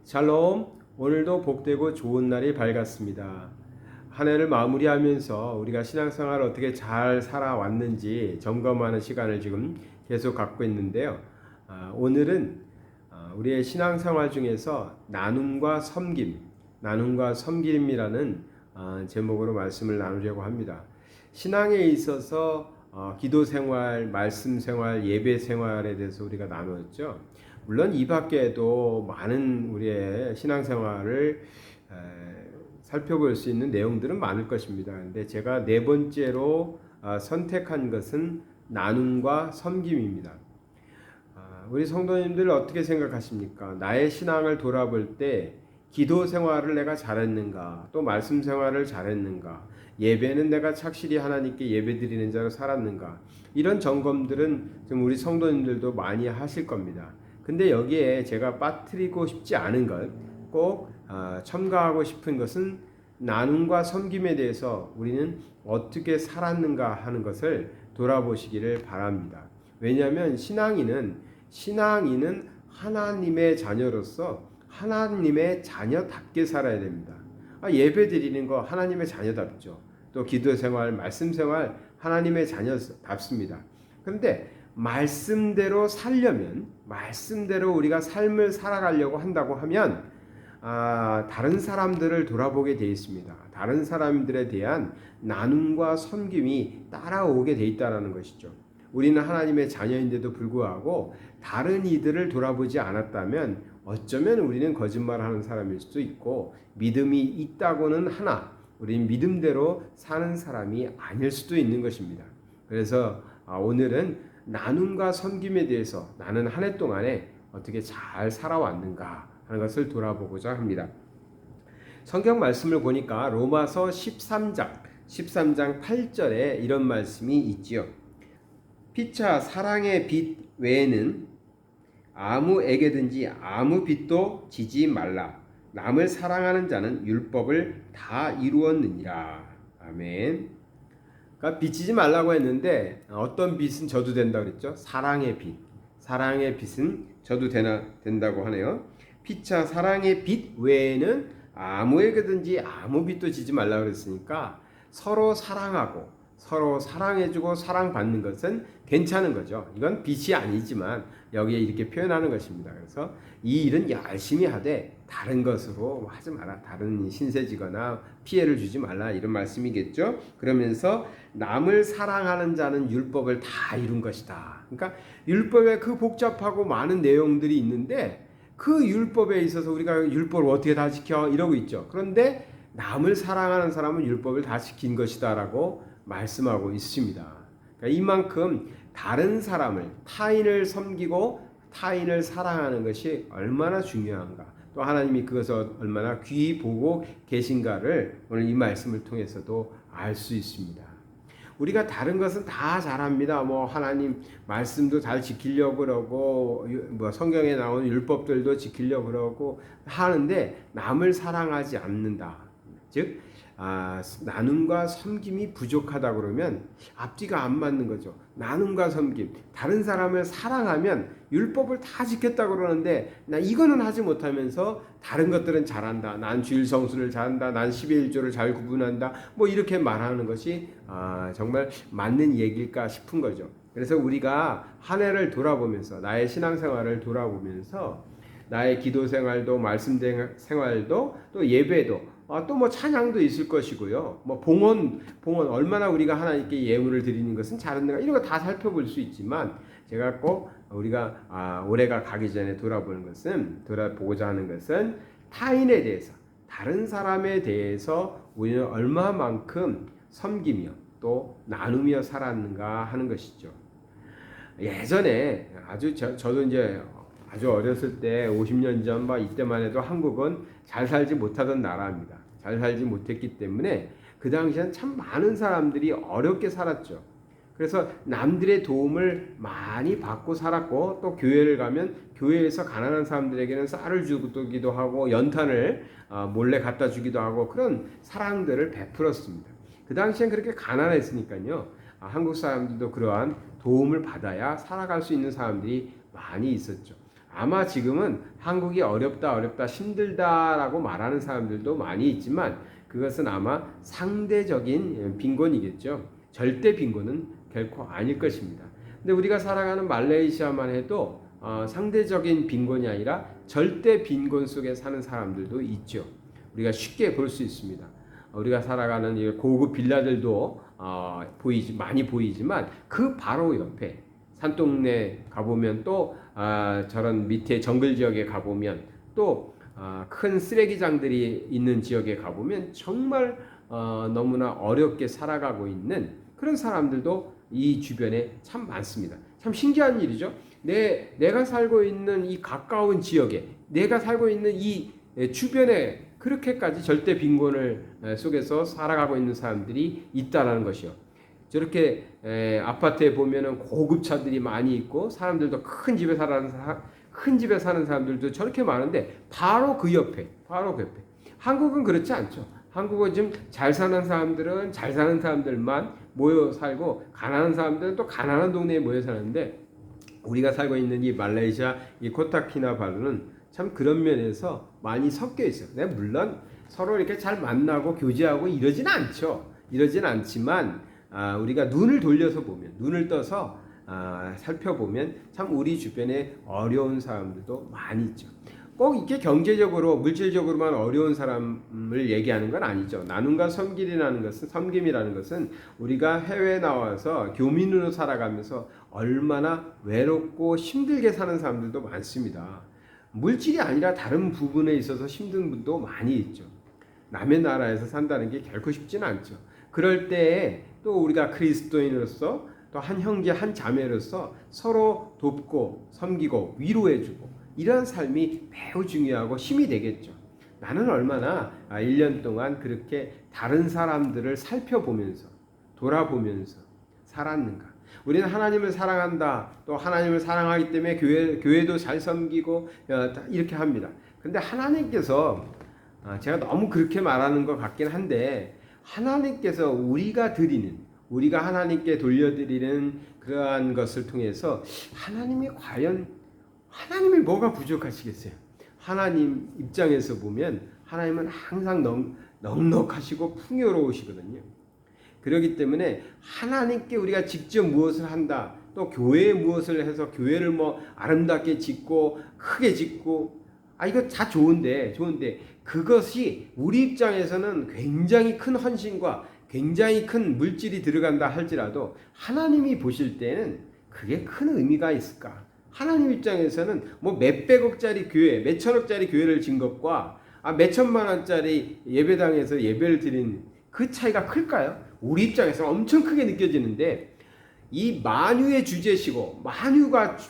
샬롬, 오늘도 복되고 좋은 날이 밝았습니다. 한 해를 마무리하면서 우리가 신앙생활을 어떻게 잘 살아왔는지 점검하는 시간을 지금 계속 갖고 있는데요. 오늘은 우리의 신앙생활 중에서 나눔과 섬김이라는 제목으로 말씀을 나누려고 합니다. 신앙에 있어서 기도생활, 말씀생활, 예배생활에 대해서 우리가 나누었죠. 물론 이 밖에도 많은 우리의 신앙생활을 살펴볼 수 있는 내용들은 많을 것입니다. 근데 제가 네 번째로 선택한 것은 나눔과 섬김입니다. 우리 성도님들 어떻게 생각하십니까? 나의 신앙을 돌아볼 때 기도 생활을 내가 잘했는가? 또 말씀 생활을 잘했는가? 예배는 내가 착실히 하나님께 예배드리는 자로 살았는가? 이런 점검들은 좀 우리 성도님들도 많이 하실 겁니다. 근데 여기에 제가 빠뜨리고 싶지 않은 것, 꼭 첨가하고 싶은 것은 나눔과 섬김에 대해서 우리는 어떻게 살았는가 하는 것을 돌아보시기를 바랍니다. 왜냐하면 신앙인은 하나님의 자녀로서 하나님의 자녀답게 살아야 됩니다. 예배 드리는 거 하나님의 자녀답죠. 또 기도 생활, 말씀 생활 하나님의 자녀답습니다. 그런데 말씀대로 살려면, 말씀대로 우리가 삶을 살아가려고 한다고 하면 다른 사람들을 돌아보게 되어 있습니다. 다른 사람들에 대한 나눔과 섬김이 따라오게 되어 있다는 것이죠. 우리는 하나님의 자녀인데도 불구하고 다른 이들을 돌아보지 않았다면 어쩌면 우리는 거짓말하는 사람일 수도 있고, 믿음이 있다고는 하나 우리는 믿음대로 사는 사람이 아닐 수도 있는 것입니다. 그래서 오늘은 나눔과 섬김에 대해서 나는 한 해 동안에 어떻게 잘 살아왔는가 하는 것을 돌아보고자 합니다. 성경 말씀을 보니까 로마서 13장 8절에 이런 말씀이 있지요. 피차 사랑의 빚 외에는 아무에게든지 아무 빚도 지지 말라. 남을 사랑하는 자는 율법을 다 이루었느니라. 아멘. 그러니까 빚지지 말라고 했는데 어떤 빚은 져도 된다고 그랬죠? 사랑의 빚. 사랑의 빚은 져도 된다고 하네요. 피차 사랑의 빚 외에는 아무에게든지 아무 빚도 지지 말라고 그랬으니까 서로 사랑하고 서로 사랑해주고 사랑받는 것은 괜찮은 거죠. 이건 빚이 아니지만 여기에 이렇게 표현하는 것입니다. 그래서 이 일은 열심히 하되 다른 것으로 하지 마라. 다른 신세지거나 피해를 주지 말라. 이런 말씀이겠죠. 그러면서 남을 사랑하는 자는 율법을 다 이룬 것이다. 그러니까 율법에 그 복잡하고 많은 내용들이 있는데 그 율법에 있어서 우리가 율법을 어떻게 다 지켜? 이러고 있죠. 그런데 남을 사랑하는 사람은 율법을 다 지킨 것이다 라고 말씀하고 있습니다. 그러니까 이만큼 다른 사람을, 타인을 섬기고 타인을 사랑하는 것이 얼마나 중요한가, 또 하나님이 그것을 얼마나 귀히 보고 계신가를 오늘 이 말씀을 통해서도 알 수 있습니다. 우리가 다른 것은 다 잘합니다. 하나님 말씀도 잘 지키려고 그러고, 성경에 나오는 율법들도 지키려고 그러고 하는데 남을 사랑하지 않는다. 즉, 나눔과 섬김이 부족하다 그러면 앞뒤가 안 맞는 거죠. 나눔과 섬김, 다른 사람을 사랑하면 율법을 다 지켰다 그러는데 나 이거는 하지 못하면서 다른 것들은 잘한다. 난 주일 성수를 잘한다. 난 11조를 잘 구분한다. 이렇게 말하는 것이 정말 맞는 얘기일까 싶은 거죠. 그래서 우리가 한 해를 돌아보면서, 나의 신앙생활을 돌아보면서 나의 기도 생활도 말씀 생활도 또 예배도 또 찬양도 있을 것이고요. 봉헌 얼마나 우리가 하나님께 예물을 드리는 것은 잘했는가, 이런 거 다 살펴볼 수 있지만 제가 꼭 우리가 올해가 가기 전에 돌아보고자 하는 것은 타인에 대해서, 다른 사람에 대해서 우리는 얼마만큼 섬기며 또 나누며 살았는가 하는 것이죠. 예전에 저도 이제 아주 어렸을 때 50년 전 이때만 해도 한국은 잘 살지 못하던 나라입니다. 잘 살지 못했기 때문에 그 당시엔 참 많은 사람들이 어렵게 살았죠. 그래서 남들의 도움을 많이 받고 살았고, 또 교회를 가면 교회에서 가난한 사람들에게는 쌀을 주기도 하고 연탄을 몰래 갖다 주기도 하고 그런 사랑들을 베풀었습니다. 그 당시엔 그렇게 가난했으니까요. 한국 사람들도 그러한 도움을 받아야 살아갈 수 있는 사람들이 많이 있었죠. 아마 지금은 한국이 어렵다, 힘들다라고 말하는 사람들도 많이 있지만 그것은 아마 상대적인 빈곤이겠죠. 절대 빈곤은 결코 아닐 것입니다. 근데 우리가 살아가는 말레이시아만 해도 상대적인 빈곤이 아니라 절대 빈곤 속에 사는 사람들도 있죠. 우리가 쉽게 볼 수 있습니다. 우리가 살아가는 고급 빌라들도 많이 보이지만 그 바로 옆에 산동네 가보면 또 저런 밑에 정글 지역에 가보면 또 큰 쓰레기장들이 있는 지역에 가보면 정말 너무나 어렵게 살아가고 있는 그런 사람들도 이 주변에 참 많습니다. 참 신기한 일이죠. 내가 살고 있는 이 가까운 지역에, 내가 살고 있는 이 주변에 그렇게까지 절대 빈곤을 속에서 살아가고 있는 사람들이 있다라는 것이요. 저렇게 아파트에 보면은 고급차들이 많이 있고 사람들도 큰 집에 사는 사람들도 저렇게 많은데 바로 그 옆에 한국은 그렇지 않죠. 한국은 지금 잘 사는 사람들은 잘 사는 사람들만 모여 살고 가난한 사람들은 또 가난한 동네에 모여 사는데 우리가 살고 있는 이 말레이시아 이 코타키나바루는 참 그런 면에서 많이 섞여 있어요. 물론 서로 이렇게 잘 만나고 교제하고 이러진 않죠. 이러진 않지만 우리가 눈을 돌려서 보면, 눈을 떠서 살펴보면 참 우리 주변에 어려운 사람들도 많이 있죠. 꼭 이렇게 경제적으로 물질적으로만 어려운 사람을 얘기하는 건 아니죠. 나눔과 섬김이라는 것은 우리가 해외에 나와서 교민으로 살아가면서 얼마나 외롭고 힘들게 사는 사람들도 많습니다. 물질이 아니라 다른 부분에 있어서 힘든 분도 많이 있죠. 남의 나라에서 산다는 게 결코 쉽지는 않죠. 그럴 때에 또 우리가 그리스도인으로서 또 한 형제 한 자매로서 서로 돕고 섬기고 위로해주고 이러한 삶이 매우 중요하고 힘이 되겠죠. 나는 얼마나 1년 동안 그렇게 다른 사람들을 살펴보면서 돌아보면서 살았는가. 우리는 하나님을 사랑한다. 또 하나님을 사랑하기 때문에 교회도 잘 섬기고 이렇게 합니다. 근데 하나님께서 제가 너무 그렇게 말하는 것 같긴 한데 하나님께서 우리가 하나님께 돌려드리는 그러한 것을 통해서 하나님이 과연 하나님이 뭐가 부족하시겠어요? 하나님 입장에서 보면 하나님은 항상 넉넉하시고 풍요로우시거든요. 그렇기 때문에 하나님께 우리가 직접 무엇을 한다, 또 교회에 무엇을 해서 교회를 아름답게 짓고 크게 짓고 이거 다 좋은데 그것이 우리 입장에서는 굉장히 큰 헌신과 굉장히 큰 물질이 들어간다 할지라도 하나님이 보실 때는 그게 큰 의미가 있을까? 하나님 입장에서는 몇백억짜리 교회, 몇천억짜리 교회를 진 것과 몇천만 원짜리 예배당에서 예배를 드린 그 차이가 클까요? 우리 입장에서 엄청 크게 느껴지는데 이 만유의 주제시고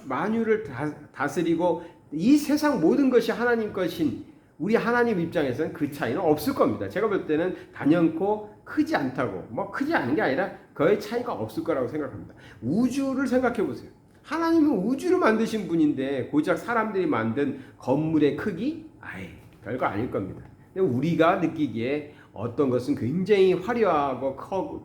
만유를 다스리고 이 세상 모든 것이 하나님 것인 우리 하나님 입장에서는 그 차이는 없을 겁니다. 제가 볼 때는 단연코 크지 않다고 크지 않은 게 아니라 거의 차이가 없을 거라고 생각합니다. 우주를 생각해 보세요. 하나님은 우주를 만드신 분인데 고작 사람들이 만든 건물의 크기? 별거 아닐 겁니다. 근데 우리가 느끼기에 어떤 것은 굉장히 화려하고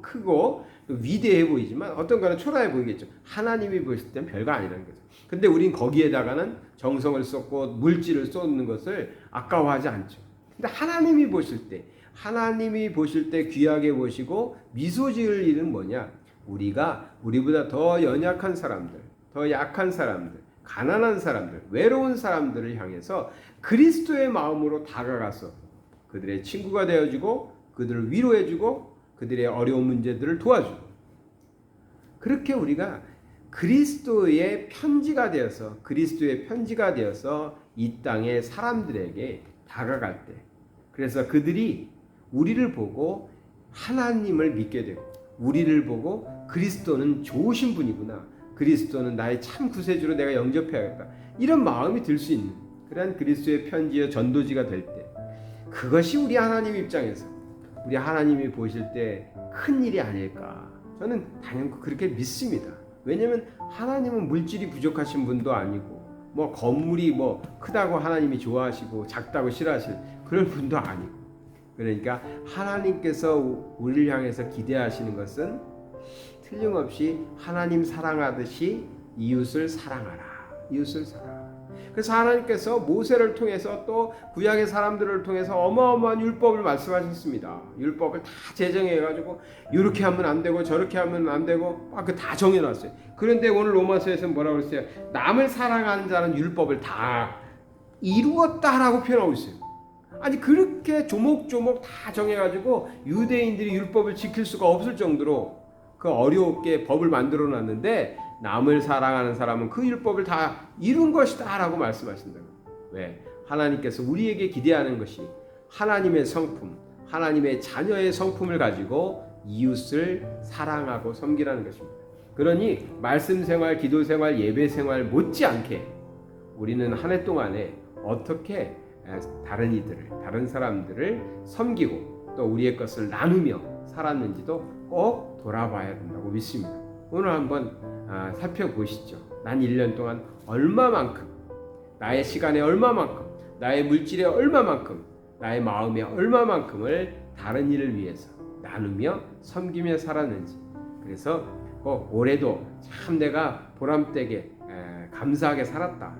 크고 위대해 보이지만 어떤 거는 초라해 보이겠죠. 하나님이 보실 땐 별거 아니라는 거죠. 근데 우린 거기에다가는 정성을 쏟고 물질을 쏟는 것을 아까워하지 않죠. 근데 하나님이 보실 때 귀하게 보시고 미소 지을 일은 뭐냐? 우리보다 더 연약한 사람들, 더 약한 사람들, 가난한 사람들, 외로운 사람들을 향해서 그리스도의 마음으로 다가가서 그들의 친구가 되어주고 그들을 위로해주고 그들의 어려운 문제들을 도와주고 그렇게 우리가 그리스도의 편지가 되어서 이 땅의 사람들에게 다가갈 때 그래서 그들이 우리를 보고 하나님을 믿게 되고 우리를 보고 그리스도는 좋으신 분이구나. 그리스도는 나의 참 구세주로 내가 영접해야겠다. 이런 마음이 들 수 있는 그런 그리스도의 편지여 전도지가 될 때 그것이 우리 하나님 입장에서 우리 하나님이 보실 때 큰 일이 아닐까. 저는 당연히 그렇게 믿습니다. 왜냐하면 하나님은 물질이 부족하신 분도 아니고 건물이 크다고 하나님이 좋아하시고 작다고 싫어하실 그런 분도 아니고 그러니까 하나님께서 우리를 향해서 기대하시는 것은 틀림없이 하나님 사랑하듯이 이웃을 사랑하라. 그래서 하나님께서 모세를 통해서 또 구약의 사람들을 통해서 어마어마한 율법을 말씀하셨습니다. 율법을 다 제정해가지고 이렇게 하면 안 되고 저렇게 하면 안 되고 그 다 정해놨어요. 그런데 오늘 로마서에서 뭐라고 그랬어요? 남을 사랑하는 자는 율법을 다 이루었다라고 표현하고 있어요. 아니 그렇게 조목조목 다 정해가지고 유대인들이 율법을 지킬 수가 없을 정도로 그 어렵게 법을 만들어 놨는데 남을 사랑하는 사람은 그 율법을 다 이룬 것이다 라고 말씀하신다. 왜? 하나님께서 우리에게 기대하는 것이 하나님의 성품, 하나님의 자녀의 성품을 가지고 이웃을 사랑하고 섬기라는 것입니다. 그러니 말씀 생활, 기도 생활, 예배 생활 못지않게 우리는 한 해 동안에 어떻게 다른 이들을, 다른 사람들을 섬기고 또 우리의 것을 나누며 살았는지도 꼭 돌아봐야 된다고 믿습니다. 오늘 한번 살펴보시죠. 난 1년 동안 얼마만큼, 나의 시간에 얼마만큼, 나의 물질에 얼마만큼, 나의 마음에 얼마만큼을 다른 일을 위해서 나누며 섬기며 살았는지. 그래서 올해도 참 내가 보람되게 감사하게 살았다.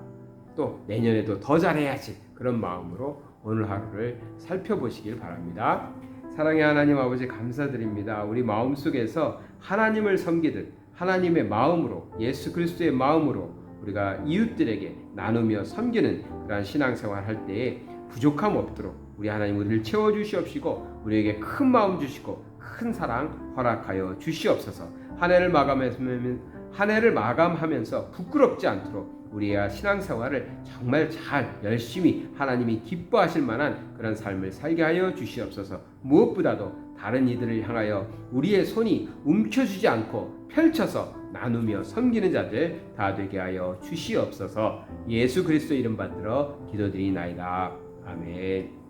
또 내년에도 더 잘해야지. 그런 마음으로 오늘 하루를 살펴보시길 바랍니다. 사랑의 하나님 아버지 감사드립니다. 우리 마음속에서 하나님을 섬기듯 하나님의 마음으로, 예수 그리스도의 마음으로 우리가 이웃들에게 나누며 섬기는 그러한 신앙생활 할 때에 부족함 없도록 우리 하나님 우리를 채워주시옵시고 우리에게 큰 마음 주시고 큰 사랑 허락하여 주시옵소서. 한 해를 마감하면서 부끄럽지 않도록 우리의 신앙생활을 정말 잘 열심히 하나님이 기뻐하실 만한 그런 삶을 살게 하여 주시옵소서. 무엇보다도 다른 이들을 향하여 우리의 손이 움켜쥐지 않고 펼쳐서 나누며 섬기는 자들 다 되게 하여 주시옵소서. 예수 그리스도 이름 받들어 기도드리나이다. 아멘.